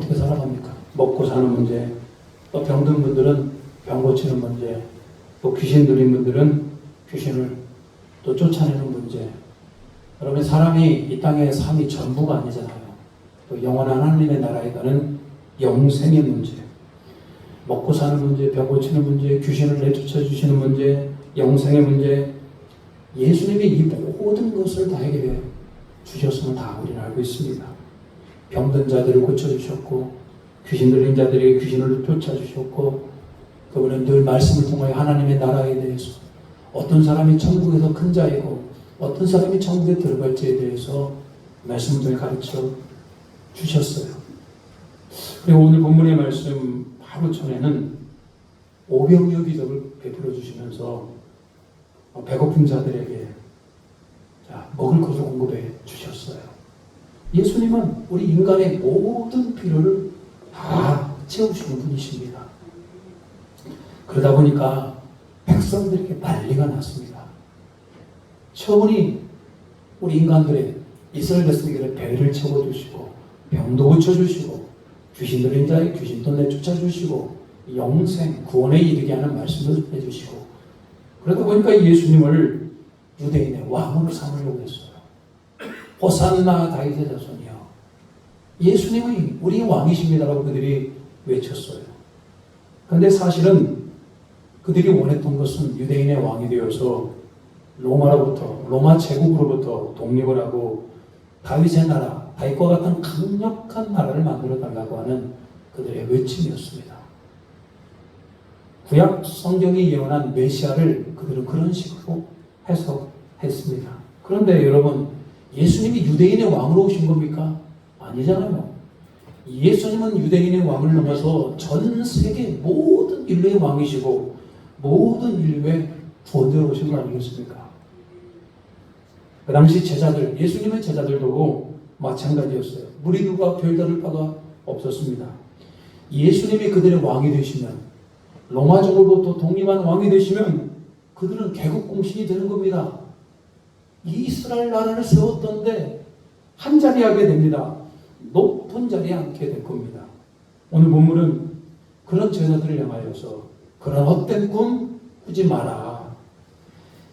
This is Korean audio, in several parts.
어떻게 살아갑니까? 먹고 사는 문제, 또 병든 분들은 병 고치는 문제, 또 귀신 들린 분들은 귀신을 또 쫓아내는 문제. 여러분, 사람이 이 땅의 삶이 전부가 아니잖아요. 또 영원한 하나님의 나라에 가는 영생의 문제, 먹고 사는 문제, 병 고치는 문제, 귀신을 내쫓아 주시는 문제, 영생의 문제. 예수님이 이 모든 것을 다 해결해 주셨음을 다 우리는 알고 있습니다. 병든 자들을 고쳐주셨고, 귀신 들린 자들이 귀신을 쫓아주셨고, 그분은 늘 말씀을 통하여 하나님의 나라에 대해서, 어떤 사람이 천국에서 큰 자이고 어떤 사람이 천국에 들어갈지에 대해서 말씀을 통해 가르쳐 주셨어요. 그리고 오늘 본문의 말씀 바로 전에는 오병이어 기적을 베풀어 주시면서 배고픈 자들에게 먹을 것을 공급해 주셨어요. 예수님은 우리 인간의 모든 필요를 다 채우시는 분이십니다. 그러다 보니까 백성들에게 난리가 났습니다. 처음에 우리 인간들의 이스라엘 백성들의 배를 채워주시고, 병도 고쳐주시고, 귀신 들린 자의 귀신도 내쫓아주시고, 영생, 구원에 이르게 하는 말씀도 해주시고, 그러다 보니까 예수님을 유대인의 왕으로 삼으려고 했어요. 호산나 다윗의 자손이여, 예수님이 우리 왕이십니다라고 그들이 외쳤어요. 그런데 사실은 그들이 원했던 것은 유대인의 왕이 되어서 로마 제국으로부터 독립을 하고 다윗의 나라, 다윗과 같은 강력한 나라를 만들어 달라고 하는 그들의 외침이었습니다. 구약 성경이 예언한 메시아를 그들은 그런 식으로 해석했습니다. 그런데 여러분, 예수님이 유대인의 왕으로 오신 겁니까? 아니잖아요. 예수님은 유대인의 왕을 넘어서 전 세계 모든 인류의 왕이시고 모든 인류의 구원자로 오신 거 아니겠습니까? 그 당시 제자들, 예수님의 제자들도 마찬가지였어요. 무리들과 별다를 바가 없었습니다. 예수님이 그들의 왕이 되시면, 로마 제국으로부터 독립한 왕이 되시면 그들은 개국공신이 되는 겁니다. 이 이스라엘 나라를 세웠던데 한 자리 하게 됩니다. 높은 자리에 앉게 될 겁니다. 오늘 본문은 그런 제자들을 향하여서 그런 헛된 꿈 꾸지 마라.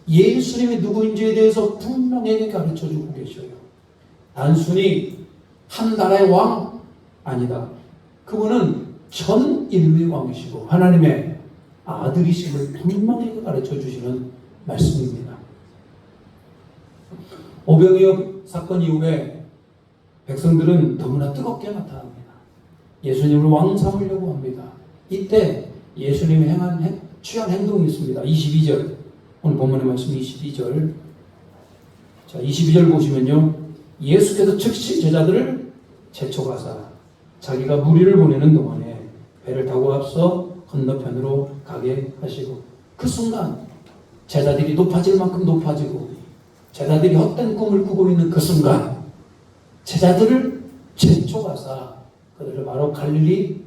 예수님이 누구인지에 대해서 분명하게 가르쳐주고 계셔요. 단순히 한 나라의 왕 아니다. 그분은 전 인류의 왕이시고 하나님의 아들이심을 분명하게 가르쳐주시는 말씀입니다. 오병이어 사건 이후에 백성들은 너무나 뜨겁게 나타납니다. 예수님을 왕 삼으려고 합니다. 이때 예수님이 취한 행동이 있습니다. 22절, 오늘 본문의 말씀 22절. 자, 22절 보시면요, 예수께서 즉시 제자들을 제쳐가사 자기가 무리를 보내는 동안에 배를 타고 앞서 건너편으로 가게 하시고, 그 순간 제자들이 높아질 만큼 높아지고 제자들이 헛된 꿈을 꾸고 있는 그 순간 제자들을 제쳐가사 그들을 바로 갈릴리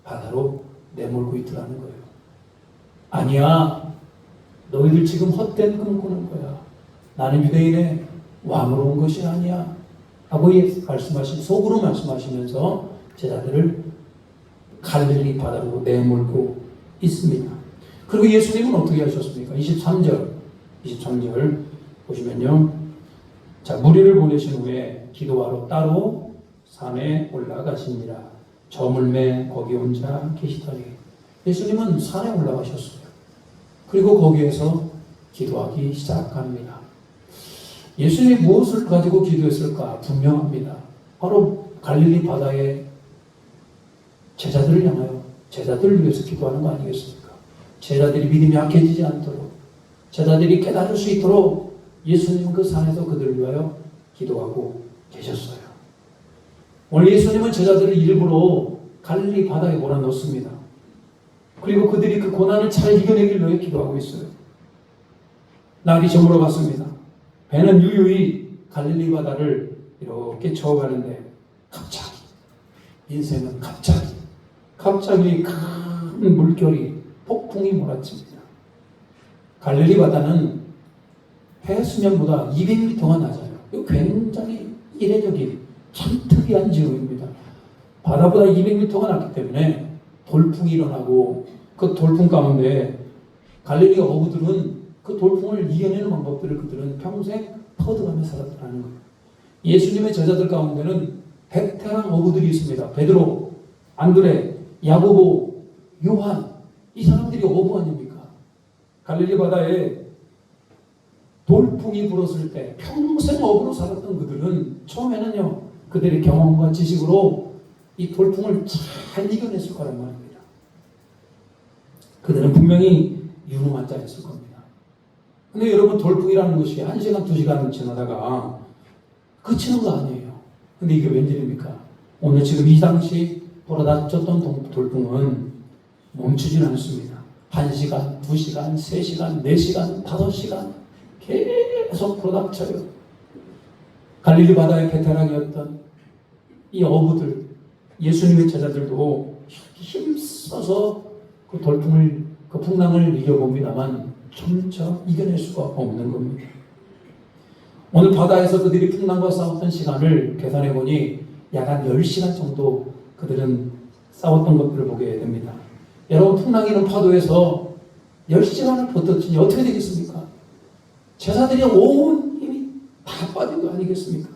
바다로 내몰고 있더라는 거예요. 아니야, 너희들 지금 헛된 꿈 꾸는 거야. 나는 유대인의 왕으로 온 것이 아니야 하고 속으로 말씀하시면서 제자들을 갈릴리 바다로 내몰고 있습니다. 그리고 예수님은 어떻게 하셨습니까? 23절 보시면요, 자, 무리를 보내신 후에 기도하러 따로 산에 올라가시니라. 저물매 거기 혼자 계시더니, 예수님은 산에 올라가셨어요. 그리고 거기에서 기도하기 시작합니다. 예수님이 무엇을 가지고 기도했을까? 분명합니다. 바로 갈릴리 바다에 제자들을 향하여, 제자들을 위해서 기도하는 거 아니겠습니까? 제자들이 믿음이 약해지지 않도록, 제자들이 깨달을 수 있도록 예수님은 그 산에서 그들을 위하여 기도하고 계셨어요. 오늘 예수님은 제자들을 일부러 갈릴리 바다에 몰아넣습니다. 그리고 그들이 그 고난을 잘 이겨내길 위해 기도하고 있어요. 날이 저물어갔습니다. 배는 유유히 갈릴리 바다를 이렇게 저어가는데 갑자기, 인생은 갑자기 큰 물결이, 폭풍이 몰아칩니다. 갈릴리 바다는 해 수면보다 200m가 낮아요. 굉장히 이례적인 참 특이한 지역입니다. 바다보다 200m가 낮기 때문에 돌풍이 일어나고 그 돌풍 가운데 갈릴리 어부들은 그 돌풍을 이겨내는 방법들을 그들은 평생 터득하며 살았다는 거예요. 예수님의 제자들 가운데는 베테랑 어부들이 있습니다. 베드로, 안드레, 야고보, 요한, 이 사람들이 어부 아닙니까? 갈릴리 바다에 돌풍이 불었을 때 평생 어부로 살았던 그들은 처음에는요, 그들의 경험과 지식으로 이 돌풍을 잘 이겨냈을 거란 말입니다. 그들은 분명히 유능한 자였을 겁니다. 근데 여러분, 돌풍이라는 것이 1시간, 2시간 지나다가 그치는 거 아니에요. 근데 이게 웬일입니까? 오늘 지금 이 당시 불어닥쳤던 돌풍은 멈추진 않습니다. 1시간, 2시간, 3시간, 4시간, 5시간 계속 불어닥쳐요. 갈릴리 바다의 베테랑이었던 이 어부들, 예수님의 제자들도 힘써서 그 돌풍을, 그 풍랑을 이겨봅니다만 점차 이겨낼 수가 없는 겁니다. 오늘 바다에서 그들이 풍랑과 싸웠던 시간을 계산해보니 약 한 10시간 정도 그들은 싸웠던 것들을 보게 됩니다. 여러분, 풍랑이는 파도에서 10시간을 버텼으니 어떻게 되겠습니까? 제자들이 온 힘이 다 빠진 거 아니겠습니까?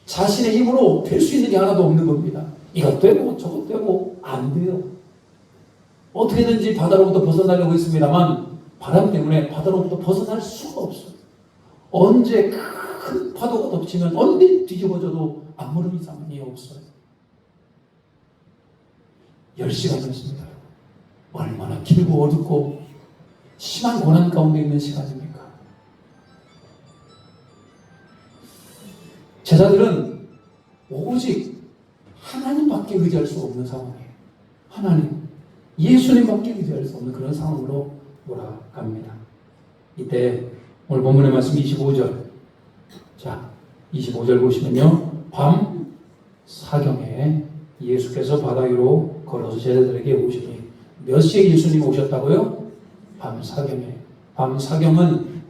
자신의 힘으로 될 수 있는 게 하나도 없는 겁니다. 이것 되고 저것 되고 안 돼요. 어떻게든지 바다로부터 벗어나려고 했습니다만 바람 때문에 바다로부터 벗어날 수가 없어요. 언제 큰 파도가 덮치면 언제 뒤집어져도 아무런 이상이 없어요. 10시간이었습니다. 얼마나 길고 어둡고 심한 고난 가운데 있는 시간입니까? 제자들은 오직 하나님밖에 의지할 수 없는 상황이에요. 하나님, 예수님밖에 의지할 수 없는 그런 상황으로 몰아갑니다. 이때 오늘 본문의 말씀 25절. 자, 25절 보시면요. 밤 사경에 예수께서 바다 위로 걸어서 제자들에게 오시니, 몇 시에 예수님이 오셨다고요? 밤 사경에. 밤 사경은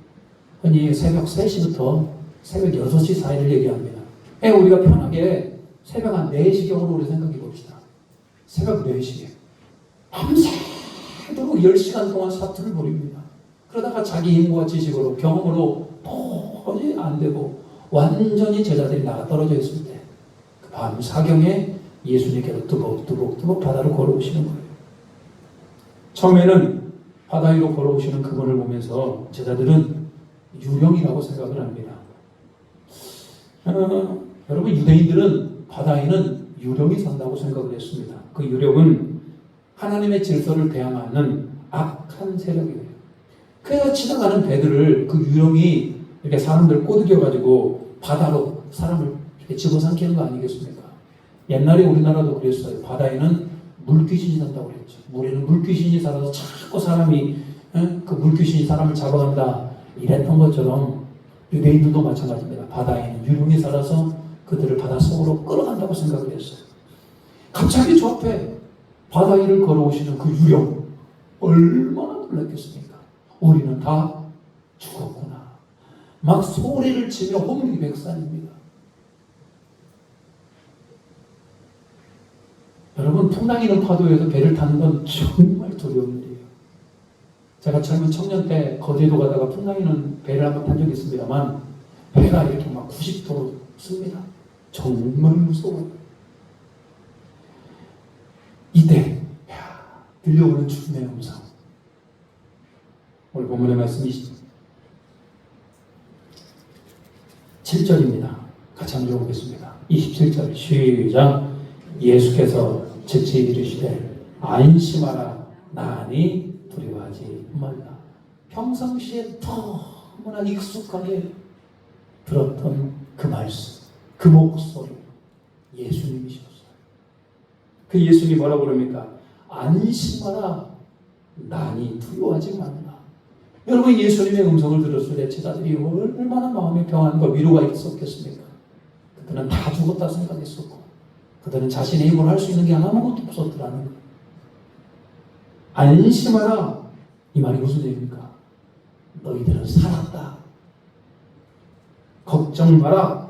흔히 새벽 3시부터 새벽 6시 사이를 얘기합니다. 우리가 편하게 새벽 한 4시경으로 우리 생각해 봅시다. 새벽 4시에. 밤새도록 10시간 동안 사투를 벌입니다. 그러다가 자기 힘과 지식으로, 경험으로 도저히 안 되고 완전히 제자들이 나가 떨어져 있을 때 그 밤 사경에 예수님께서 뚜벅뚜벅 바다로 걸어오시는 거예요. 처음에는 바다 위로 걸어오시는 그분을 보면서 제자들은 유령이라고 생각을 합니다. 여러분, 유대인들은 바다에는 유령이 산다고 생각을 했습니다. 그 유령은 하나님의 질서를 대항하는 악한 세력이에요. 그래서 지나가는 배들을 그 유령이 이렇게 사람들 꼬드겨가지고 바다로 사람을 이렇게 집어삼키는 거 아니겠습니까? 옛날에 우리나라도 그랬어요. 바다에는 물귀신이 산다고 그랬죠. 물에는 물귀신이 살아서 자꾸 사람이, 그 물귀신이 사람을 잡아간다, 이랬던 것처럼 유대인들도 마찬가지입니다. 바다에는 유령이 살아서 그들을 바다 속으로 끌어간다고 생각을 했어요. 갑자기 저 앞에 바다 위를 걸어오시는 그 유령, 얼마나 놀랐겠습니까? 우리는 다 죽었구나. 막 소리를 치며 혼비백산입니다. 여러분, 풍랑이는 파도에서 배를 타는 건 정말 두려운 일이에요. 제가 젊은 청년 때 거제도 가다가 풍랑이는 배를 한번 탄 적이 있습니다만 배가 이렇게 막 90도로 씁니다. 정말 무서워요. 이때 들려오는 죽음의 음성. 오늘 본문의 말씀 27절입니다. 같이 한번 읽어보겠습니다. 27절 시작. 예수께서 즉시 이르시되 안심하라, 나니 두려워하지 말라. 평상시에 너무나 익숙하게 들었던 그 말씀, 그 목소리, 예수님이셨어요. 그 예수님이 뭐라고 그럽니까? 안심하라, 나니 두려워하지 말라. 여러분, 예수님의 음성을 들었을 때 제자들이 얼마나 마음의 평안과 위로가 있었겠습니까? 그들은 다 죽었다 생각했었고, 그들은 자신의 힘으로 할 수 있는 게 아무것도 없었더라는 거예요. 안심하라, 이 말이 무슨 얘기입니까? 너희들은 살았다. 걱정 마라.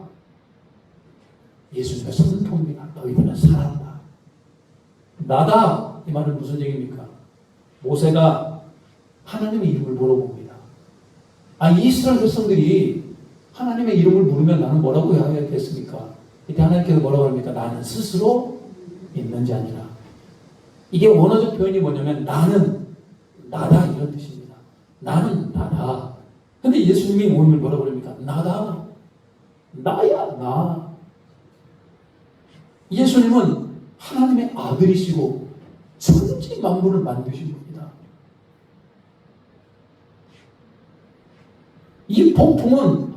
예수님의 선포입니다. 너희들은 살았다. 나다. 이 말은 무슨 얘기입니까? 모세가 하나님의 이름을 물어봅니다. 이스라엘 백성들이 하나님의 이름을 물으면 나는 뭐라고 해야겠습니까? 이때 하나님께서 뭐라고 합니까? 나는 스스로 있는 자니라. 이게 원어적 표현이 뭐냐면 나는 나다 이런 뜻입니다. 나는 나다. 근데 예수님이 오늘 뭐라고 그럽니까? 나다. 나야 나. 예수님은 하나님의 아들이시고 천지 만물을 만드신 분이다. 이 폭풍은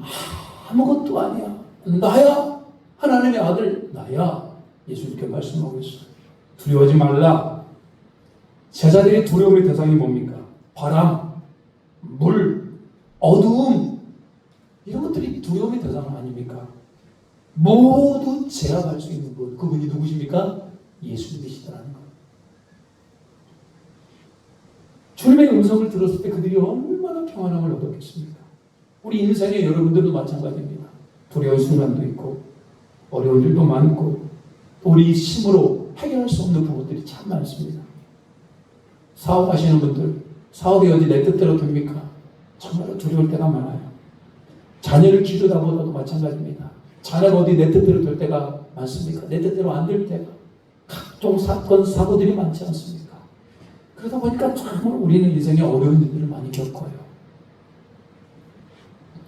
아무것도 아니야. 나야. 하나님의 아들 나야. 예수님께 말씀하고 있어요. 두려워하지 말라. 제자들이 두려움의 대상이 뭡니까? 바람, 물, 어두움 이런 것들이 두려움의 대상 아닙니까? 모두 제압할 수 있는 분, 그분이 누구십니까? 예수님이시다라는 거예요. 주님의 음성을 들었을 때 그들이 얼마나 평안함을 얻었겠습니까? 우리 인생에 여러분들도 마찬가지입니다. 두려운 순간도 있고 어려운 일도 많고 우리 힘으로 해결할 수 없는 부분들이 참 많습니다. 사업하시는 분들, 사업이 어디 내 뜻대로 됩니까? 정말로 두려울 때가 많아요. 자녀를 기르다 보다도 마찬가지입니다. 자녀가 어디 내 뜻대로 될 때가 많습니까? 내 뜻대로 안 될 때가 각종 사건, 사고들이 많지 않습니까? 그러다 보니까 정말 우리는 인생에 어려운 일들을 많이 겪어요.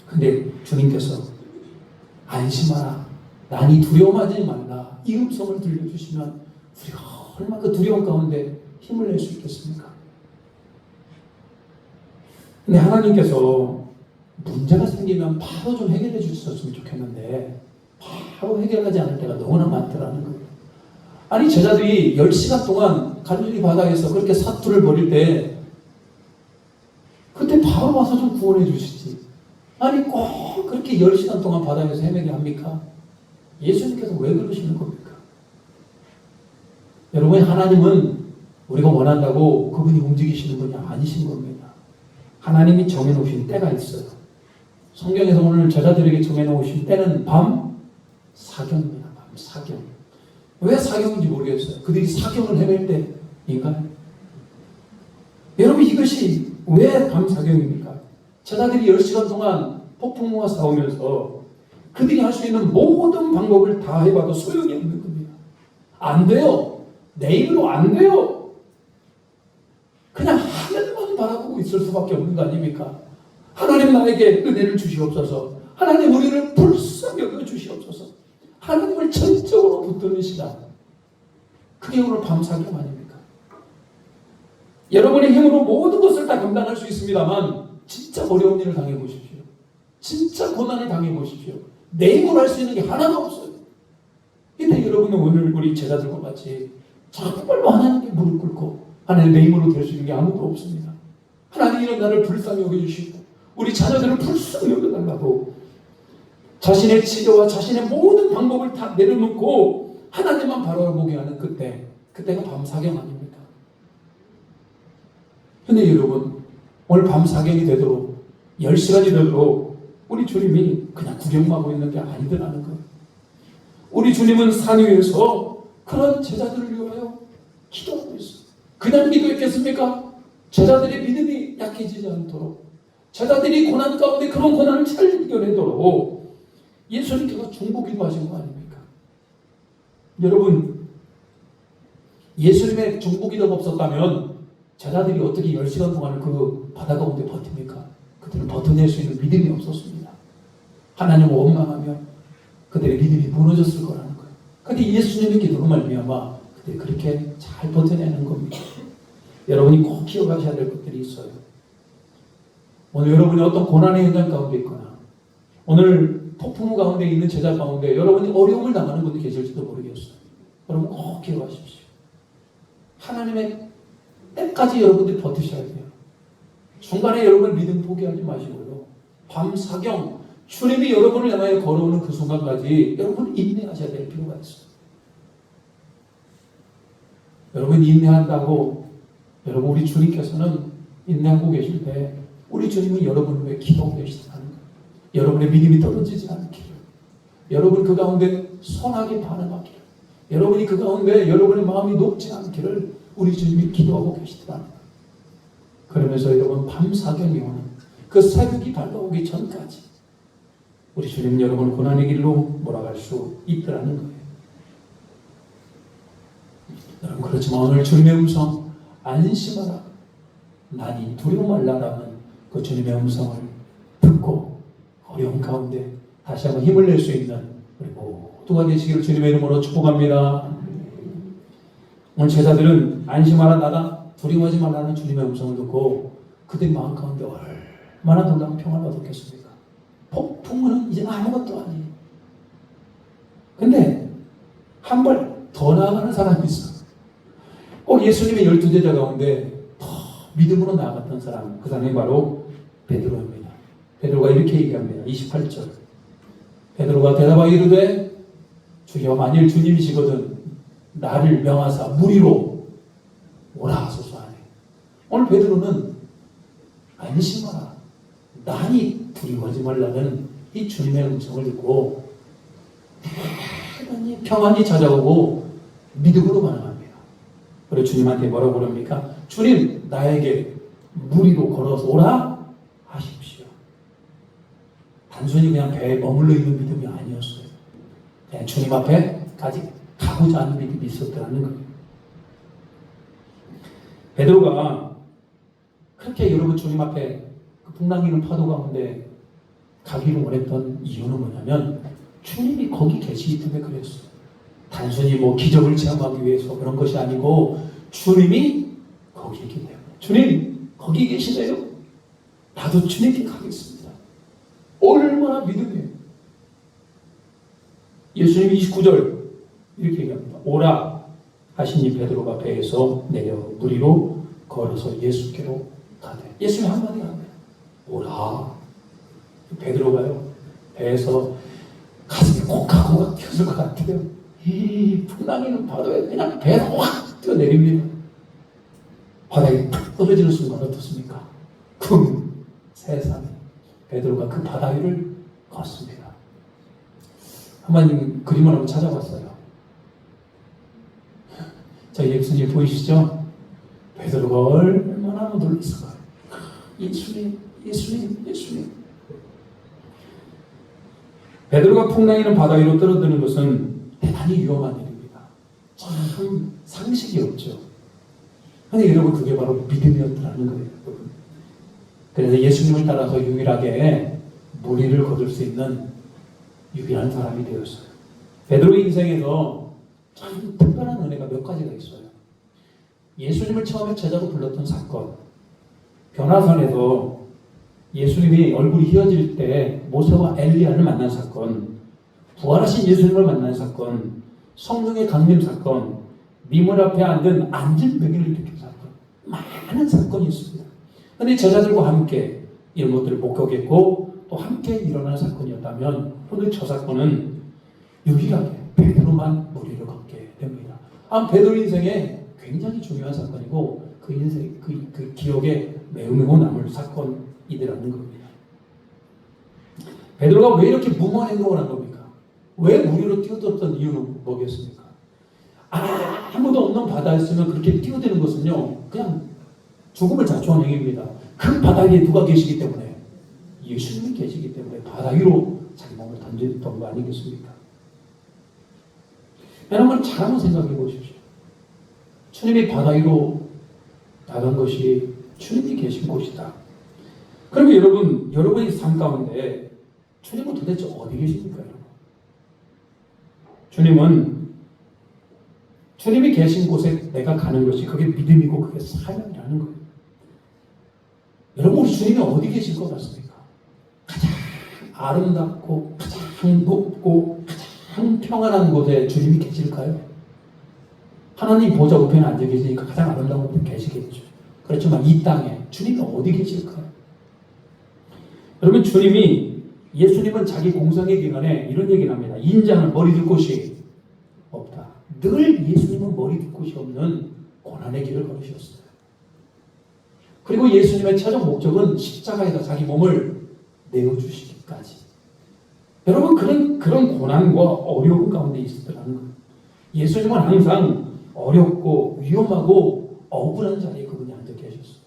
근데 주님께서 안심하라. 난이 두려움하지 말라. 이 음성을 들려주시면 우리가 얼마나 그 두려움 가운데 힘을 낼 수 있겠습니까? 근데 하나님께서 문제가 생기면 바로 좀 해결해 주셨으면 좋겠는데 바로 해결하지 않을 때가 너무나 많더라는 거예요. 아니 제자들이 10시간 동안 갈릴리 바다에서 그렇게 사투를 벌일 때 그때 바로 와서 좀 구원해 주시지. 아니 꼭 그렇게 10시간 동안 바다에서 헤매게 합니까? 예수님께서 왜 그러시는 겁니까? 여러분 하나님은 우리가 원한다고 그분이 움직이시는 분이 아니신 겁니다. 하나님이 정해놓으신 때가 있어요. 성경에서 오늘 제자들에게 정해놓으신 때는 밤 사경입니다. 밤 사경. 왜 사경인지 모르겠어요. 그들이 사경을 헤맬 때인가요? 여러분 이것이 왜 밤 사경입니까? 제자들이 10시간 동안 폭풍우와 싸우면서 그들이 할 수 있는 모든 방법을 다 해봐도 소용이 없는 겁니다. 안 돼요. 내 힘으로 안 돼요. 그냥 하늘만 바라보고 있을 수밖에 없는 거 아닙니까? 하나님 나에게 은혜를 주시옵소서. 하나님 우리를 불쌍히 여겨 주시옵소서. 하나님을 전적으로 붙드는 시간. 그게 오늘 밤사경 아닙니까? 여러분의 힘으로 모든 것을 다 감당할 수 있습니다만 진짜 어려운 일을 당해보십시오. 진짜 고난을 당해보십시오. 내 힘으로 할 수 있는 게 하나가 없어요. 이때 여러분은 오늘 우리 제자들과 같이 정말로 하나님께 무릎 꿇고 하나님 내 힘으로 될 수 있는 게 아무도 없습니다. 하나님은 나를 불쌍히 여겨주시고 우리 자녀들을 불쌍히 여겨달라고 자신의 치료와 자신의 모든 방법을 다 내려놓고 하나님만 바라보게 하는 그때가 밤사경 아닙니까? 근데 여러분 오늘 밤사경이 되도록 10시간이 되도록 우리 주님이 그냥 구경만 하고 있는 게 아니더라는 거예요. 우리 주님은 산 위에서 그런 제자들을 위하여 기도하고 있어요. 그냥 기도했겠습니까? 제자들의 믿음이 약해지지 않도록 제자들이 고난 가운데 그런 고난을 잘 이겨내도록 예수님께서 중보기도 하신 거 아닙니까? 여러분 예수님의 중보기도가 없었다면 제자들이 어떻게 10시간 동안 그 바다 가운데 버팁니까? 그들은 버텨낼 수 있는 믿음이 없었습니다. 하나님을 원망하며 그들의 믿음이 무너졌을 거라는 거예요. 그런데 예수님의 기도로 말미암아 그들이 그렇게 잘 버텨내는 겁니다. 여러분이 꼭 기억하셔야 될 것들이 있어요. 오늘 여러분이 어떤 고난의 현장 가운데 있거나 오늘 폭풍우 가운데 있는 제자 가운데 여러분이 어려움을 당하는 분이 계실지도 모르겠어요. 여러분 꼭 기억하십시오. 하나님의 때까지 여러분들이 버티셔야 돼요. 중간에 여러분 믿음 포기하지 마시고요. 밤 사경 주님이 여러분을 향하여 걸어오는 그 순간까지 여러분 인내하셔야 될 필요가 있어요. 여러분 인내한다고 여러분 우리 주님께서는 인내하고 계실 때 우리 주님은 여러분을 위해 기도하고 계시다는 거예요. 여러분의 믿음이 떨어지지 않기를 여러분 그 가운데 선하게 반응하기를, 여러분이 그 가운데 여러분의 마음이 녹지 않기를 우리 주님이 기도하고 계시더라. 그러면서 여러분 밤사경이 오는 그 새벽이 밝아오기 전까지 우리 주님 여러분 고난의 길로 몰아갈 수 있더라는 거예요. 여러분 그렇지만 오늘 주님의 음성 안심하라 나니 두려워 말라라는 그 주님의 음성을 듣고 어려운 가운데 다시 한번 힘을 낼 수 있는 우리 모두가 되시기를 주님의 이름으로 축복합니다. 오늘 제자들은 안심하라 나라 두려워하지 말라는 주님의 음성을 듣고 그들 마음 가운데 얼마나 놀라운 평안을 얻었겠습니까? 폭풍은 이제 아무것도 아니에요. 근데 한 발 더 나아가는 사람이 있어. 예수님의 12제자 가운데 더 믿음으로 나아갔던 사람, 그 사람이 바로 베드로입니다. 베드로가 이렇게 얘기합니다. 28절. 베드로가 대답하여 이르되 주여 만일 주님이시거든 나를 명하사 무리로 오라 하소서 하네. 오늘 베드로는 안심하라 나니 두려워하지 말라는 이 주님의 음성을 듣고 대단히 평안이 찾아오고 믿음으로 반응합니다. 그리고 주님한테 뭐라고 그럽니까? 주님 나에게 무리로 걸어서 오라 하십시오. 단순히 그냥 배에 머물러 있는 믿음이 아니었어요. 그냥 주님 앞에까지 가고자 하는 믿음이 있었다는 거예요. 베드로가 그렇게 여러분 주님 앞에 그 풍랑이는 파도 가운데 가기를 원했던 이유는 뭐냐면 주님이 거기 계시기 때문에 그랬어요. 단순히 뭐 기적을 체험하기 위해서 그런 것이 아니고 주님이 거기 있기 때문에 주님 거기 계시네요. 나도 주님께 가겠습니다. 얼마나 믿음이에요. 예수님이 29절 이렇게 얘기합니다. 오라 하시니 베드로가 배에서 내려 무리로 걸어서 예수께로 가되 예수님 한마디 합니다. 오라. 베드로가요 배에서 가슴이 콩깍콩깍 튀었을 것 같아요. 이 풍랑이는 파도에 그냥 배에서 확 뛰어내립니다. 바닥에 탁 떨어지는 순간 어떻습니까? 세상에 베드로가 그 바다 위를 걷습니다. 한번 그림을 한번 찾아봤어요. 저 예수님 보이시죠? 베드로가 얼마나 놀랐을까요? 예수님, 예수님, 예수님. 베드로가 풍랑이는 바다 위로 떨어지는 것은 대단히 위험한 일입니다. 참 상식이 없죠. 근데 여러분 그게 바로 믿음이었다는 거예요. 여러분. 그래서 예수님을 따라서 유일하게 무리를 거둘 수 있는 유일한 사람이 되었어요. 베드로의 인생에서 참 특별한 은혜가 몇 가지가 있어요. 예수님을 처음에 제자로 불렀던 사건, 변화산에서 예수님이 얼굴이 휘어질 때 모세와 엘리야를 만난 사건, 부활하신 예수님을 만난 사건, 성령의 강림 사건, 미물 앞에 앉은 안진뱅이를 일으킨 사건, 많은 사건이 있습니다. 그런데 제자들과 함께 이런 것들을 목격했고 또 함께 일어난 사건이었다면 오늘 저 사건은 유일하게 베드로만 무리를 걷게 됩니다. 베드로 인생에 굉장히 중요한 사건이고 그 인생, 그 기억에 매우 남을 사건이라는 겁니다. 베드로가 왜 이렇게 무모한 행동을 한 겁니까? 왜 무리로 뛰어들었던 이유는 뭐겠습니까? 아무도 없는 바다였으면 그렇게 뛰어드는 것은요 그냥 죽음을 자초한 행위입니다. 그 바다 위에 누가 계시기 때문에 예수님이 계시기 때문에 바다 위로 자기 몸을 던졌던 거 아니겠습니까? 여러분 잘 한번 생각해 보십시오. 주님이 바다 위로 나간 것이 주님이 계신 곳이다. 그러면 여러분의 삶 가운데 주님은 도대체 어디 계십니까? 여러분? 주님이 계신 곳에 내가 가는 것이 그게 믿음이고 그게 사명이라는 거예요. 여러분 우리 주님이 어디 계실 것 같습니까? 가장 아름답고 가장 높고 가장 평안한 곳에 주님이 계실까요? 하나님 보좌 우편에 앉아 계시니까 가장 아름다운 곳에 계시겠죠. 그렇지만 이 땅에 주님이 어디 계실까요? 여러분 예수님은 자기 공생의 기간에 이런 얘기를 합니다. 인자는 머리 둘 곳이 없다. 늘 예수님은 머리 둘 곳이 없는 고난의 길을 걸으셨어요. 그리고 예수님의 최종 목적은 십자가에다 자기 몸을 내어주시기까지. 여러분, 그런 고난과 어려움 가운데 있었다는 거예요. 예수님은 항상 어렵고 위험하고 억울한 자리에 그분이 앉아 계셨어요.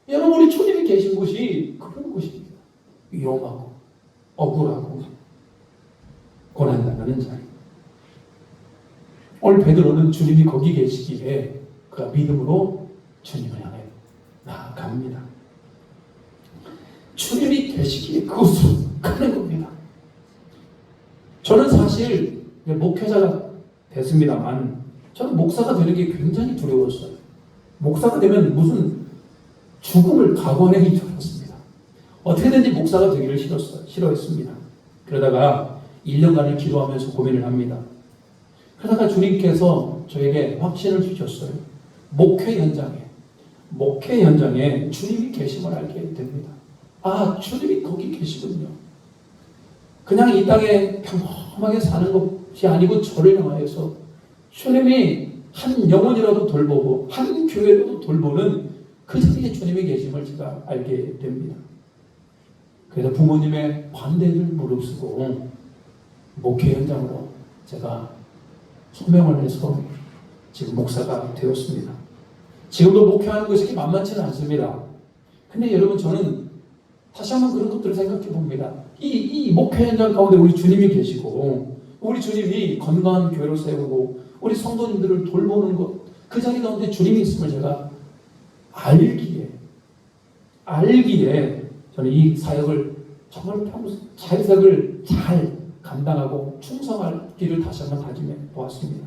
여러분, 우리 주님이 계신 곳이 그런 곳입니다. 위험하고 억울하고 고난당하는 자리. 오늘 베드로는 주님이 거기 계시기에 그가 믿음으로 주님을 향해 나아갑니다. 주님이 계시기에 그곳으로 가는 겁니다. 저는 사실 목회자가 됐습니다만 저는 목사가 되는 게 굉장히 두려웠어요. 목사가 되면 무슨 죽음을 각오하는 줄 알았습니다. 어떻게든지 목사가 되기를 싫어했습니다. 그러다가 1년간을 기도하면서 고민을 합니다. 그러다가 주님께서 저에게 확신을 주셨어요. 목회 현장에 주님이 계심을 알게 됩니다. 아, 주님이 거기 계시군요. 그냥 이 땅에 평범하게 사는 것이 아니고 저를 향하여서 주님이 한 영혼이라도 돌보고 한 교회라도 돌보는 그 자리에 주님이 계심을 제가 알게 됩니다. 그래서 부모님의 반대를 무릅쓰고 목회 현장으로 제가 소명을 해서 지금 목사가 되었습니다. 지금도 목회하는 것이 만만치는 않습니다. 근데 여러분, 저는 다시 한번 그런 것들을 생각해 봅니다. 이 목회 현장 가운데 우리 주님이 계시고 우리 주님이 건강한 교회를 세우고 우리 성도님들을 돌보는 것, 그 자리 가운데 주님이 있음을 제가 알기에 저는 이 사역을 정말 사역을 잘 감당하고 충성할 길을 다시 한번 다짐해 보았습니다.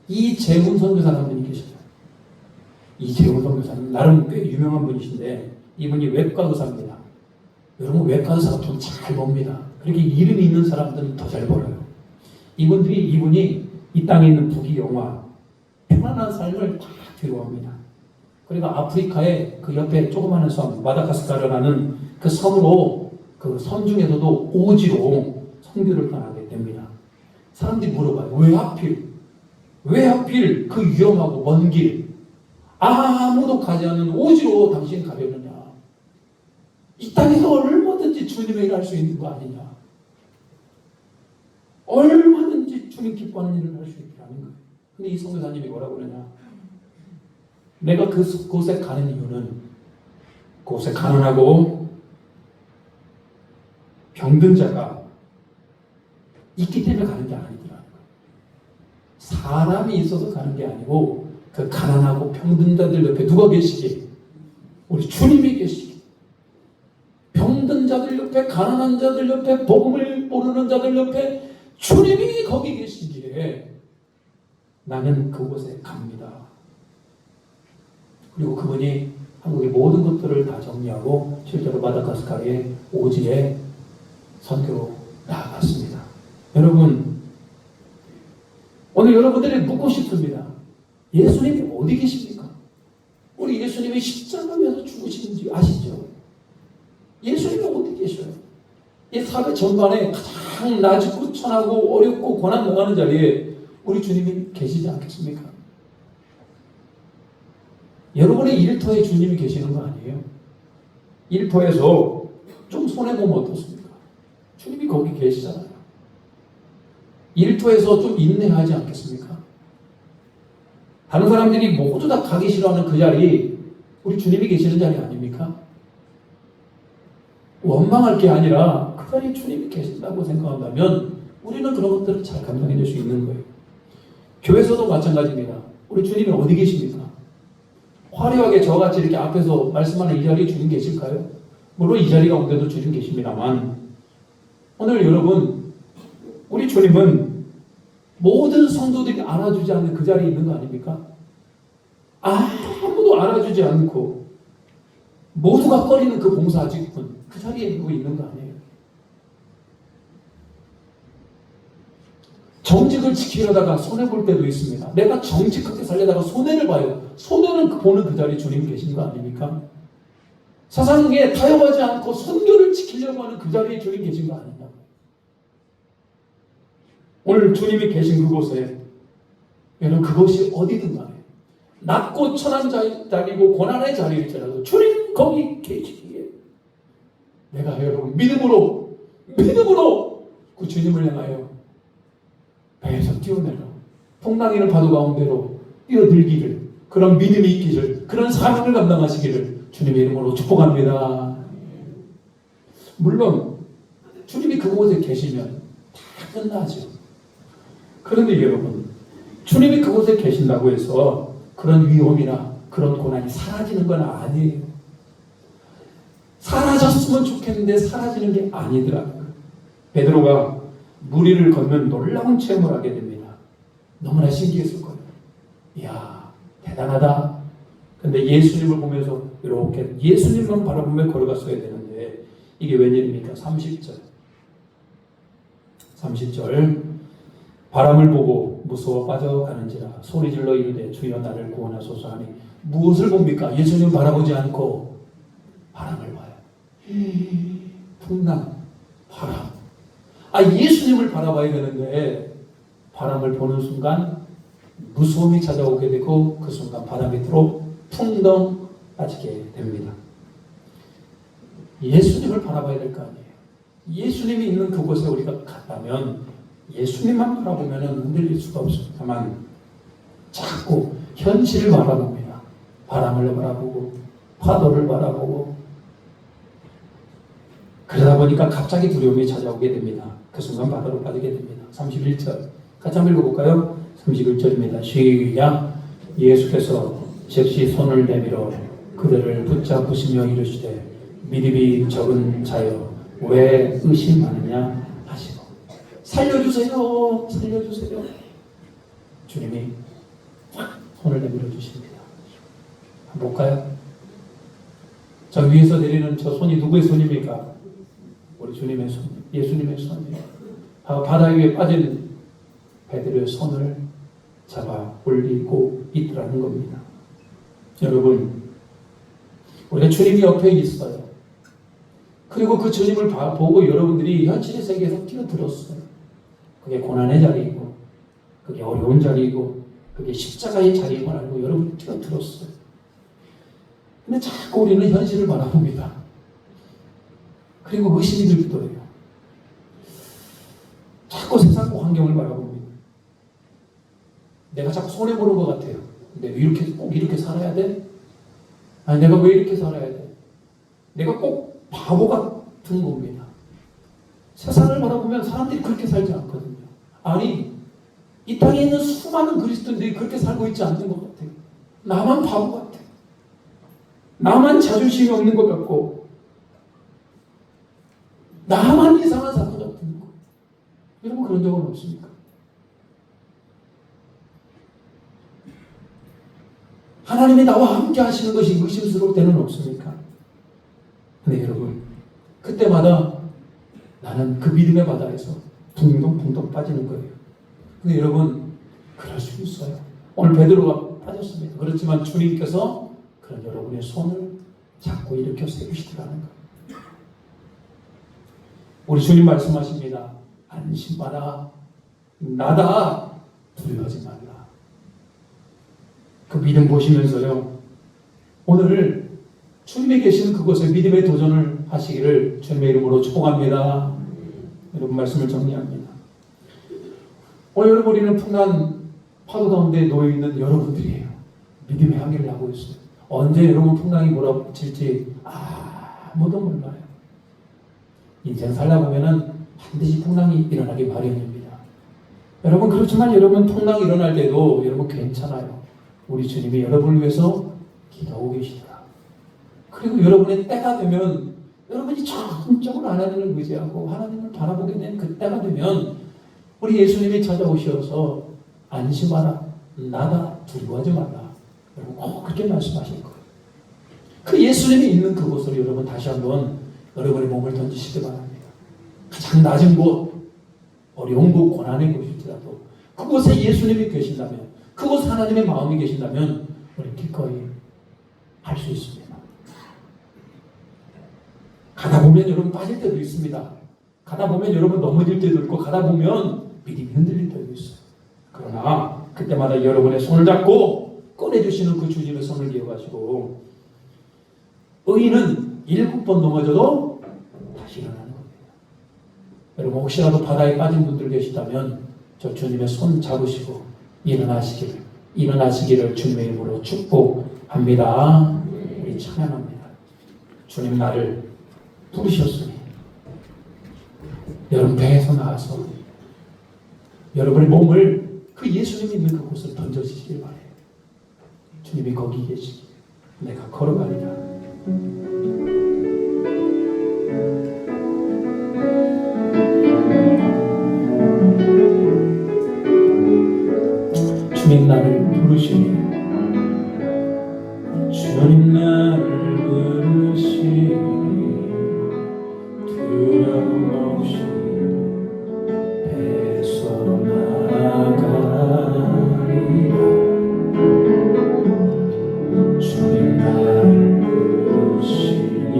이재훈 선교사라는 분이 계시죠. 이재훈 선교사는 나름 꽤 유명한 분이신데 이분이 외과 의사입니다. 여러분, 외과 의사가 돈 잘 법니다. 그렇게 이름이 있는 사람들은 더 잘 벌어요. 이분이 이 땅에 있는 부귀영화, 편안한 삶을 다 뒤로합니다. 그리고 아프리카의 그 옆에 조그마한 섬, 마다가스카르라는 그 섬으로, 그 섬 중에서도 오지로 선교를 떠나게 됩니다. 사람들이 물어봐요. 왜 하필 그 위험하고 먼 길, 아무도 가지 않는 오지로 당신 가려느냐? 이 땅에서 얼마든지 주님의 일을 할 수 있는 거 아니냐? 얼마든지 주님 기뻐하는 일을 할 수 있다는 거예요. 근데 이 선교사님이 뭐라고 그러냐? 내가 그곳에 가는 이유는 그곳에 가난하고 병든 자가 있기 때문에 가는 게 아니더라는 거예요. 사람이 있어서 가는 게 아니고 그 가난하고 병든 자들 옆에 누가 계시기? 우리 주님이 계시기. 병든 자들 옆에, 가난한 자들 옆에, 복음을 모르는 자들 옆에 주님이 거기 계시기에 나는 그곳에 갑니다. 그리고 그분이 한국의 모든 것들을 다 정리하고 실제로 마다가스카르의 오지에 선교로 나아갔습니다. 여러분, 오늘 여러분들이 묻고 싶습니다. 예수님이 어디 계십니까? 우리 예수님이 십자가에서 죽으시는지 아시죠? 예수님이 어디 계셔요? 이 사회 전반에 가장 낮고 천하고 어렵고 고난 당하는 자리에 우리 주님이 계시지 않겠습니까? 여러분의 일터에 주님이 계시는 거 아니에요? 일터에서 좀 손해보면 어떻습니까? 주님이 거기 계시잖아요. 일터에서 좀 인내하지 않겠습니까? 다른 사람들이 모두 다 가기 싫어하는 그 자리, 우리 주님이 계시는 자리 아닙니까? 원망할 게 아니라 그 자리에 주님이 계신다고 생각한다면 우리는 그런 것들을 잘 감당해낼 수 있는 거예요. 교회에서도 마찬가지입니다. 우리 주님이 어디 계십니까? 화려하게 저같이 이렇게 앞에서 말씀하는 이 자리에 주님 계실까요? 물론 이 자리 가운데도 주님 계십니다만 오늘 여러분, 우리 주님은 모든 성도들이 알아주지 않는 그 자리에 있는 거 아닙니까? 아무도 알아주지 않고 모두가 꺼리는 그 봉사직분, 그 자리에 있는 거 아니에요? 정직을 지키려다가 손해볼 때도 있습니다. 내가 정직하게 살려다가 손해를 봐요. 손해는 보는 그 자리에 주님 계신 거 아닙니까? 세상에 타협하지 않고 선교를 지키려고 하는 그 자리에 주님 계신 거 아니냐고. 오늘 주님이 계신 그곳에 여러분, 그것이 어디든 간에 낮고 천한 자리고 고난의 자리일지라도 주님 거기 계시기에 내가 여러분 믿음으로 믿음으로 그 주님을 향하여 배에서 뛰어내려 풍랑이는 파도 가운데로 뛰어들기를, 그런 믿음이 있기를, 그런 사명을 감당하시기를 주님의 이름으로 축복합니다. 물론 주님이 그곳에 계시면 다 끝나죠. 그런데 여러분, 주님이 그곳에 계신다고 해서 그런 위험이나 그런 고난이 사라지는 건 아니에요. 사라졌으면 좋겠는데 사라지는 게 아니더라고요. 베드로가 물 위를 걷는 놀라운 체험을 하게 됩니다. 너무나 신기했을 거예요. 이야, 대단하다. 근데 예수님을 보면서 이렇게 예수님만 바라보며 걸어갔어야 되는데 이게 웬일입니까? 30절 바람을 보고 무서워 빠져가는지라 소리질러 이르되 주여 나를 구원하소서 하니 무엇을 봅니까? 예수님 바라보지 않고 바람을 봐요. 풍랑, 바람. 예수님을 바라봐야 되는데 바람을 보는 순간 무서움이 찾아오게 되고 그 순간 바람 밑으로 풍덩 빠지게 됩니다. 예수님을 바라봐야 될 거 아니에요. 예수님이 있는 그곳에 우리가 갔다면 예수님만 바라보면 흔들릴 수가 없습니다만 자꾸 현실을 바라봅니다. 바람을 바라보고 파도를 바라보고 그러다 보니까 갑자기 두려움이 찾아오게 됩니다. 그 순간 바다로 빠지게 됩니다. 31절 같이 한번 읽어볼까요? 31절입니다. 시작. 예수께서 즉시 손을 내밀어 그들을 붙잡으시며 이르시되 믿음이 적은 자여 왜 의심하느냐 하시고 살려주세요, 살려주세요. 주님이 손을 내밀어 주십니다. 한번 볼까요? 저 위에서 내리는 저 손이 누구의 손입니까? 우리 주님의 손, 예수님의 손이에요. 바다 위에 빠진 베드로의 손을 잡아 올리고 있더라는 겁니다. 여러분, 우리가 주님이 옆에 있어요. 그리고 그 주님을 보고 여러분들이 현실의 세계에서 뛰어들었어요. 그게 고난의 자리이고 그게 어려운 자리이고 그게 십자가의 자리인 걸 알고 여러분이 뛰어들었어요. 근데 자꾸 우리는 현실을 바라봅니다. 그리고 의심이 들기도 해요. 자꾸 세상 환경을 바라봅니다. 내가 자꾸 손해보는 것 같아요. 내가 꼭 이렇게 살아야 돼? 아니, 내가 왜 이렇게 살아야 돼? 내가 꼭 바보 같은 겁니다. 세상을 바라보면 사람들이 그렇게 살지 않거든요. 아니, 이 땅에 있는 수많은 그리스도인들이 그렇게 살고 있지 않는 것 같아요. 나만 바보 같아요. 나만 자존심이 없는 것 같고 나만 이상한 사람 같은 거. 여러분 그런 적은 없습니까? 하나님이 나와 함께 하시는 것이 의심스러울 때는 없습니까? 근데 여러분 그때마다 나는 그 믿음의 바다에서 붕덩붕덩 빠지는 거예요. 근데 여러분 그럴 수 있어요. 오늘 베드로가 빠졌습니다. 그렇지만 주님께서 그런 여러분의 손을 잡고 일으켜 세우시더라는 거예요. 우리 주님 말씀하십니다. 안심하라. 나다. 두려워하지 말라. 그 믿음 보시면서요. 오늘 주님이 계시는 그곳에 믿음의 도전을 하시기를 주님의 이름으로 축복합니다. 여러분 말씀을 정리합니다. 오늘 여러분 우리는 풍랑 파도 가운데 놓여있는 여러분들이에요. 믿음의 항해를 하고 있어요. 언제 여러분 풍랑이 몰아칠지 아무도 몰라요. 인생 살다 보면은 반드시 풍랑이 일어나기 마련입니다. 여러분 그렇지만 여러분 풍랑이 일어날 때도 여러분 괜찮아요. 우리 주님이 여러분을 위해서 기도하고 계시더라. 그리고 여러분의 때가 되면 여러분이 전적으로 하나님을 의지하고 하나님을 바라보게 된 그 때가 되면 우리 예수님이 찾아오셔서 안심하라. 나다. 두려워하지 말라. 여러분 꼭 그렇게 말씀하실 거예요. 그 예수님이 있는 그곳으로 여러분 다시 한번 여러분의 몸을 던지시기 바랍니다. 가장 낮은 곳, 어려운 곳, 고난의 곳일지라도 그곳에 예수님이 계신다면 그곳에 하나님의 마음이 계신다면 우리 기꺼이 할 수 있습니다. 가다 보면 여러분 빠질 때도 있습니다. 가다 보면 여러분 넘어질 때도 있고 가다 보면 믿음이 흔들릴 때도 있어요. 그러나 그때마다 여러분의 손을 잡고 꺼내주시는 그 주님의 손을 이어가시고 의인은 7번 넘어져도 다시 일어나는 겁니다. 여러분 혹시라도 바다에 빠진 분들 계시다면 저 주님의 손 잡으시고 일어나시기를 주님의 이름으로 축복합니다. 우리 찬양합니다. 주님 나를 부르셨으니 여러분 배에서 나와서 여러분의 몸을 그 예수님이 있는 그곳을 던져주시길 바래요. 주님이 거기 계시기 내가 걸어가리라. 주님 나를 부르시니 주님 나를 부르시니 두려움 없이 배에서 나가리라. 주님 나를 부르시니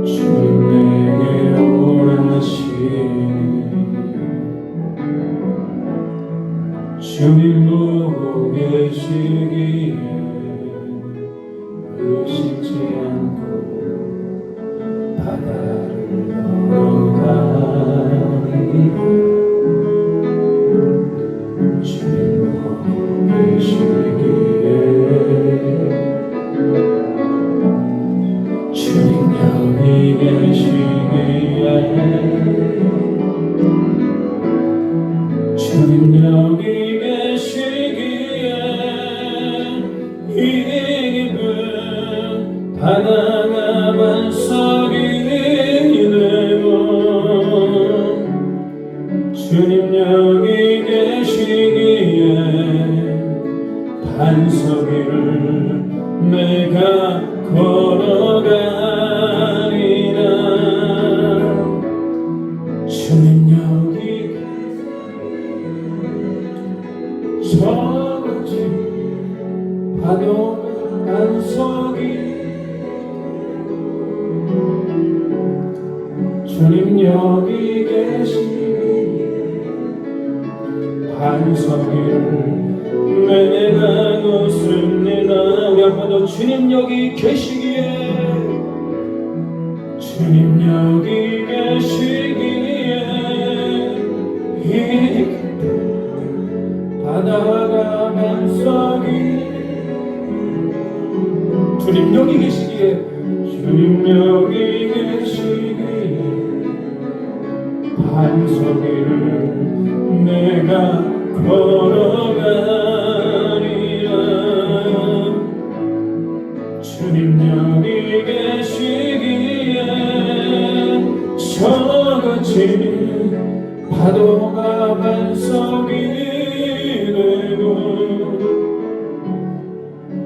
주님 내게 오라시니 주님 보고 계시기에 의심치 않고 바다를 걸어가리라. 주님 보고 계시기에 주님 여기 계시기에 주님 여기 계시기에 이 기분 바다가 반석이 되고 주님 여기 계시기에 반석 위를 내가 걸어가리라. 주님 여기 저같이 파도 반석이 주님 여기 계시기에 반석 위를 내가 걷습니다. 우리 한번 더 주님 여기 계시기에 주님 여기 계시기에 이 바다가 반석이 주님 여기 계시기에 주님 여기 계시기에 반석 위를 내가 걸어가리라. 주님 여기 계시기에 저같이 파도가 반석이 되고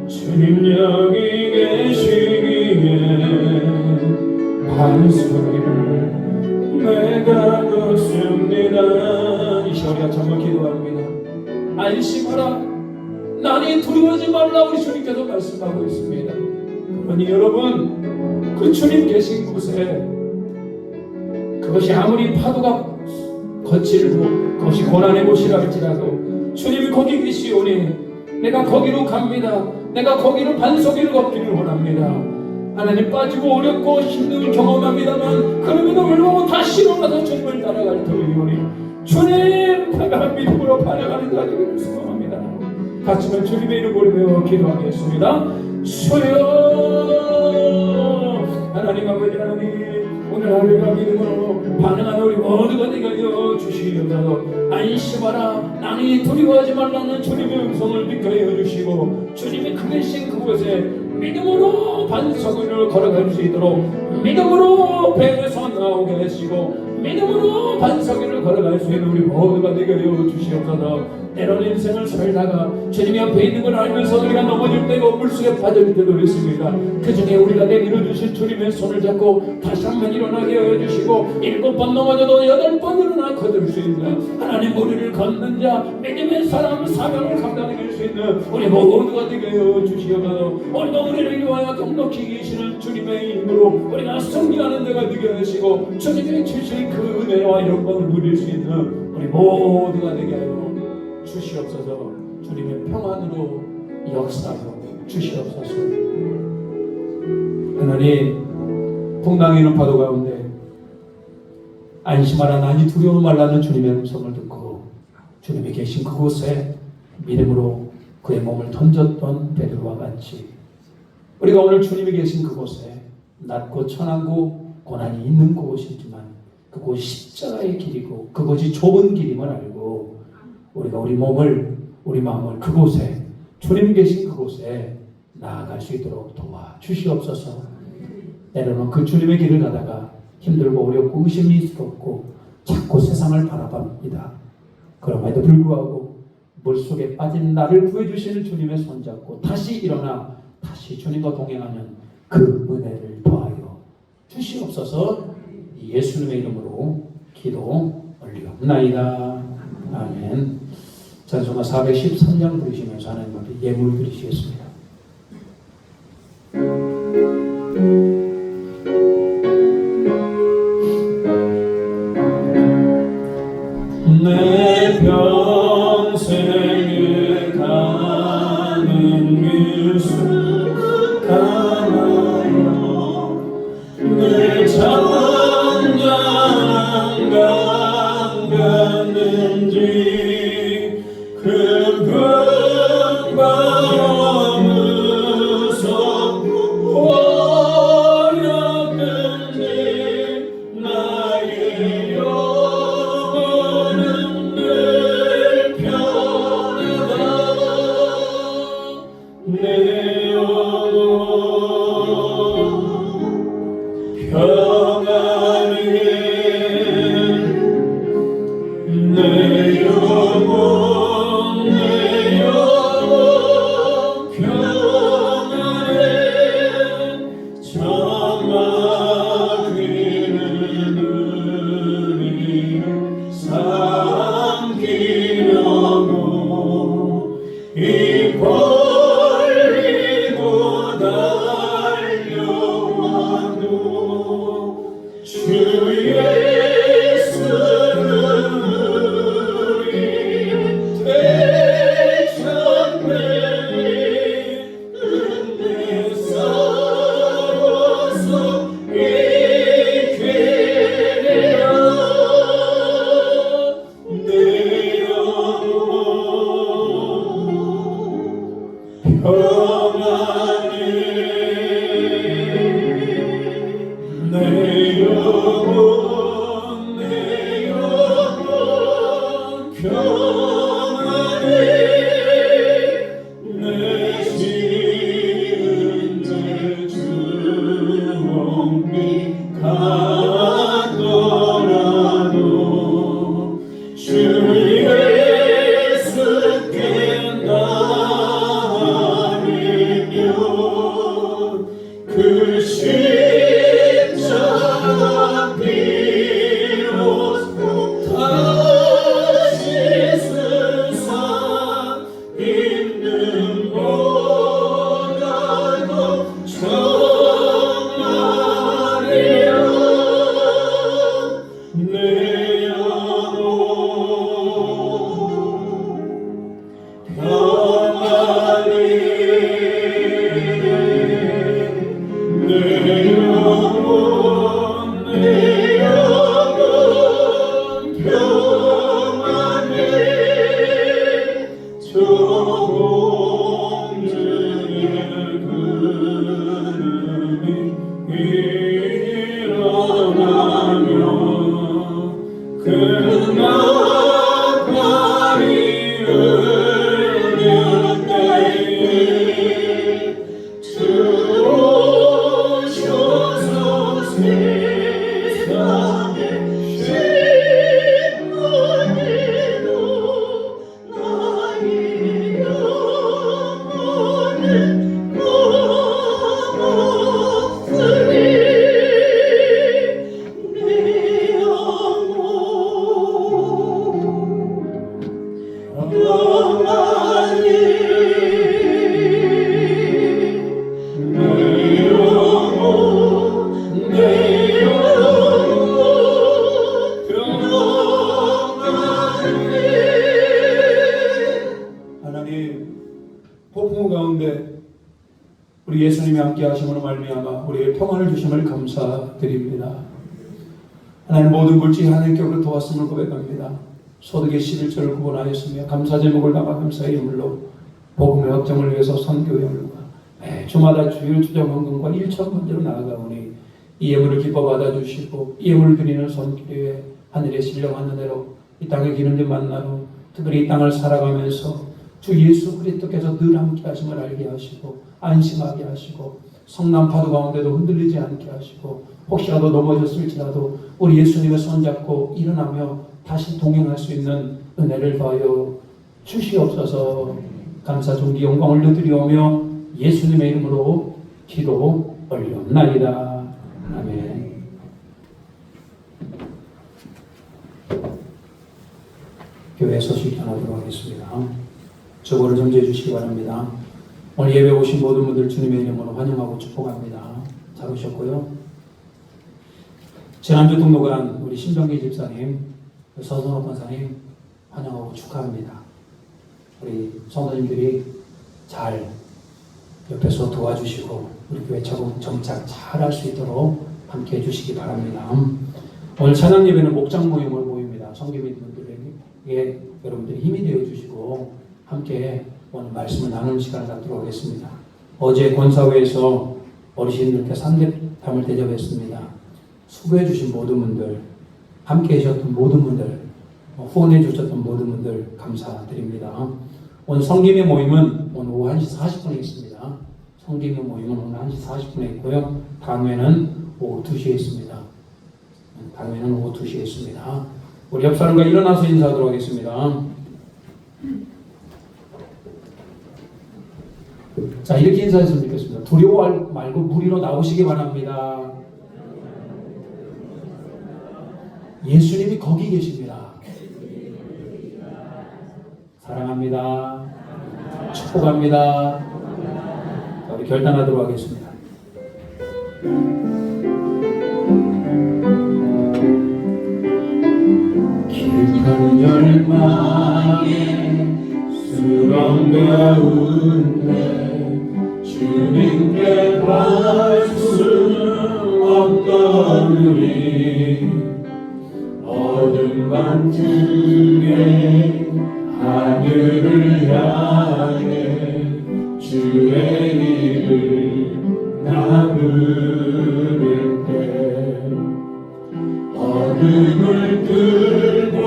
주님 여기 계시기에 반석 위를 내가 걷습니다. 이 시간에 정말 기도합니다. 안심하라 나니 두려워하지 말라 우리 주님께서 말씀하고 있습니다. 그러니 여러분 그 주님 계신 곳에 그것이 아무리 파도가 거칠고 그것이 고난의 곳이라 할지라도 주님이 거기 계시오니 내가 거기로 갑니다. 내가 거기로 반석 위를 걷기를 원합니다. 하나님 빠지고 어렵고 힘듦을 경험합니다만 그럼에도 불구하고 다시 일어나서 주님을 따라갈 터이오니 주님 내가 믿음으로 반응하는 자들을 소망합니다. 같이 한 주님의 이름으로 배워 기도하겠습니다. 주여 하나님 아버지 하나님 오늘 하루가 믿음으로 반응하는 우리 모두가 되게 하여 주시옵소서. 안심하라 나니 두려워하지 말라는 주님의 음성을 듣게 하여 주시고 주님이 그 계신 그곳에 믿음으로 반석을 걸어갈 수 있도록 믿음으로 배에서 나오게 하시고 믿음으로 반석 위를 걸어갈 수 있는 우리 모두가 되게 하여 주시옵소서. 때론 인생을 살다가 주님 옆에 있는 걸 알면서 우리가 넘어질 때고 물속에 빠질 때도 있습니다. 그 중에 우리가 내밀어 주신 주님의 손을 잡고 다시 한번 일어나게 하여 주시고 7번 넘어져도 8번 일어나 거둘 수 있는 하나님 우리를 걷는 자 믿음의 사람 사명을 감당할 수 있는 우리 모두가 되게 하여 주시옵소서. 오늘도 우리를 위하여 넉넉히 계시는 주님의 이름으로 우리가 승리하는 데가 되게 하시고 주님이 주신 그 은혜와 영광을 누릴 수 있는 우리 모두가 되게 하여 주시옵소서. 주님의 평안으로 역사하여 주시옵소서. 하나님 폭풍 당하는 파도 가운데 안심하라 나니 두려워 말라는 주님의 음성을 듣고 주님이 계신 그곳에 믿음으로 그의 몸을 던졌던 베드로와 같이 우리가 오늘 주님이 계신 그곳에 낮고 천하고 고난이 있는 곳이지만 그곳이 십자가의 길이고 그곳이 좁은 길임을 알고 우리가 우리 몸을 우리 마음을 그곳에 주님 계신 그곳에 나아갈 수 있도록 도와주시옵소서. 때로는 그 주님의 길을 가다가 힘들고 어렵고 의심스럽고 자꾸 세상을 바라봅니다. 그럼에도 불구하고 물속에 빠진 나를 구해주시는 주님의 손잡고 다시 일어나 다시 주님과 동행하는 그 은혜를 더하여 주시옵소서. 예수님의 이름으로 기도 올리옵나이다. 아멘. 찬송가 413장 부르시면서 하나님 앞에 예물 드리시겠습니다. 내 평생에 가는 길수 가나요 늘 찬양한 강 갔는지 그 근방 무섭고 어렵든지 나의 영혼은 늘 편하다 내 영혼 평안해 내 영혼 평안해 천막위를 누리며 삼키려고 입 벌리고 달려와도 주 예수는 우리 대천되니 은혜 싸워서 이기리라 내 영혼 평안해 내 영혼 평안해 내 지은 죄 주홍빛 같더라도 주 예수께 나아가면 그 십자가 비로소 다시 세상 있는 보다도 정말이야 내 영혼 평안해 내 영혼 평안해 저 공중의 구름이 일어나며 그 나팔이 울릴 때에 주 오셔서 세상에 신문이도 나의 영혼은 고맙으리 내 영혼 평안해 내 영혼 평안해 하나님 폭풍 가운데 우리 예수님이 함께 하심으로 말미암아 우리의 평안을 주심을 감사드립니다. 하나님 모든 물질 하나님께로 도왔음을 고백합니다. 소득의 11조를 구분하였으며 감사 제목을 담아 감사의 유물로 복음의 확정을 위해서 선교의 유물과 매주마다 주일 주정 헌금과 1천 번제로 나아가오니 이 예물을 기뻐 받아주시고 이 예물을 드리는 손길에 하늘의 신령한 은혜로 이 땅의 기름진 만나로 특별히 이 땅을 살아가면서 주 예수 그리스도께서 늘 함께 하심을 알게 하시고 안심하게 하시고 성난 파도 가운데도 흔들리지 않게 하시고 혹시라도 넘어졌을지라도 우리 예수님의 손잡고 일어나며 다시 동행할 수 있는 은혜를 더하여 주시옵소서. 감사 존귀 영광을 올려드리오며 예수님의 이름으로 기도 올리옵나이다. 아멘. 교회 소식 전하도록 하겠습니다. 저거를 정지해 주시기 바랍니다. 오늘 예배 오신 모든 분들 주님의 이름으로 환영하고 축복합니다. 잘 오셨고요. 지난주 등록한 우리 신병기 집사님, 서선호 권사님 환영하고 축하합니다. 우리 성도님들이 잘 옆에서 도와주시고 우리 교회 정착 잘 할 수 있도록 함께 해주시기 바랍니다. 오늘 찬양 예배는 목장 모임으로 모입니다. 성교민분들에게 여러분들이 힘이 되어 주시고 함께 오늘 말씀을 나누는 시간을 갖도록 하겠습니다. 어제 권사회에서 어르신들께 3대담을 대접했습니다. 수고해 주신 모든 분들, 함께 해주셨던 모든 분들, 후원해 주셨던 모든 분들 감사드립니다. 오늘 성김의 모임은 오늘 오후 1시 40분에 있습니다. 성김의 모임은 오늘 1시 40분에 있고요. 다음에는 오후 2시에 있습니다. 다음에는 오후 2시에 있습니다. 우리 옆 사람과 일어나서 인사하도록 하겠습니다. 자, 이렇게 인사했으면 좋겠습니다. 두려워 말고 무리로 나오시기 바랍니다. 예수님이 거기 계십니다. 사랑합니다. 축복합니다. 자, 우리 결단하도록 하겠습니다. 깊은 열망에 수렁 가운데 주님께 발수는 없거니 어둠 밤 중에 하늘을 향해 주의 이름 나 부를 때 어둠을 뚫고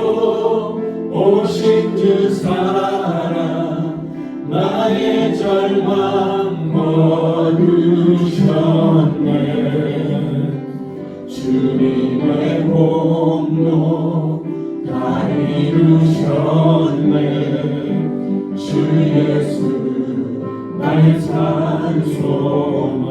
오신 주 사랑 나의 절망 거두셨네. 주님의 공로 다 이루셨네. 주 예수 나의 산소망.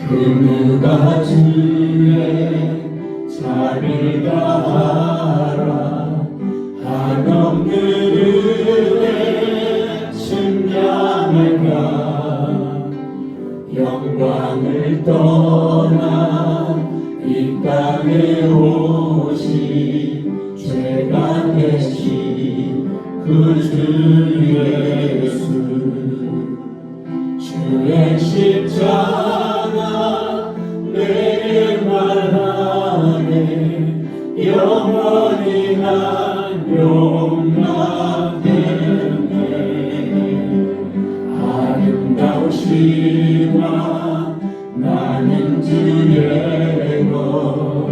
그 누가 주의 자비를 다하라 한없는 은혜 측량할까. 영광을 떠나 이 땅에 오신 죄가 되신 그 주 예수. 주의 십자가 내게 말하네. 영원히 난 용납되네. 아름다우시마 나는 주의 것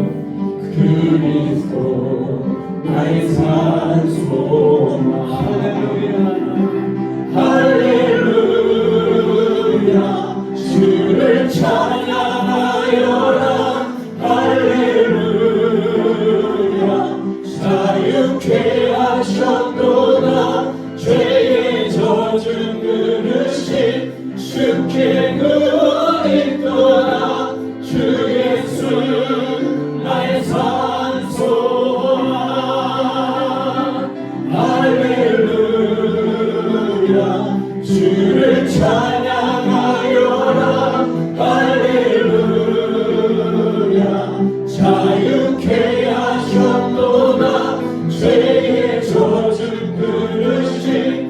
그리스도 나의 산소망. 할렐루야 주를 찬양하여라. 할렐루야 자유케 하셨도다. 죄의 젖은 그릇이 주께 그리도다. 주 예수 나의 산소망. 할렐루야 주를 찬양하여라. 할렐루야 자유케 하셨도다. 죄의 젖은 그릇이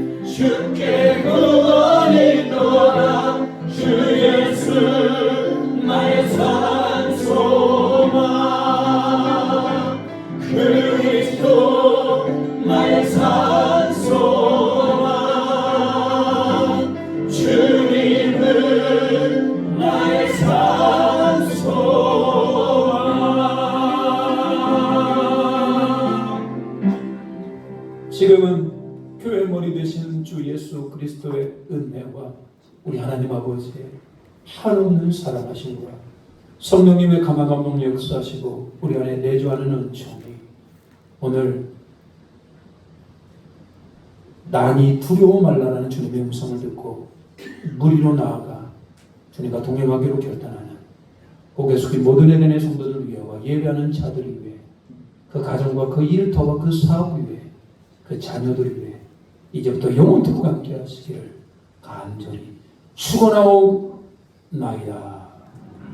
나의 산소만 주님은 나의 산소만. 지금은 교회 머리 되신 주 예수 그리스도의 은혜와 우리 하나님 아버지의 한없는 사랑하심과 성령님의 감화감동 역사하시고 우리 안에 내주하는 은총이 오늘 난이 두려워 말라라는 주님의 음성을 듣고 무리로 나아가 주님과 동행하기로 결단하는 고개 숙인 모든 에덴의 성도들 위해와 예배하는 자들 위해 그 가정과 그 일터와 그 사업 위해 그 자녀들 위해 이제부터 영원토록 함께 하시기를 간절히 축원하옵나이다.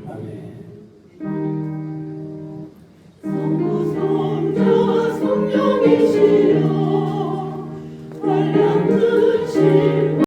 아멘. 성령이시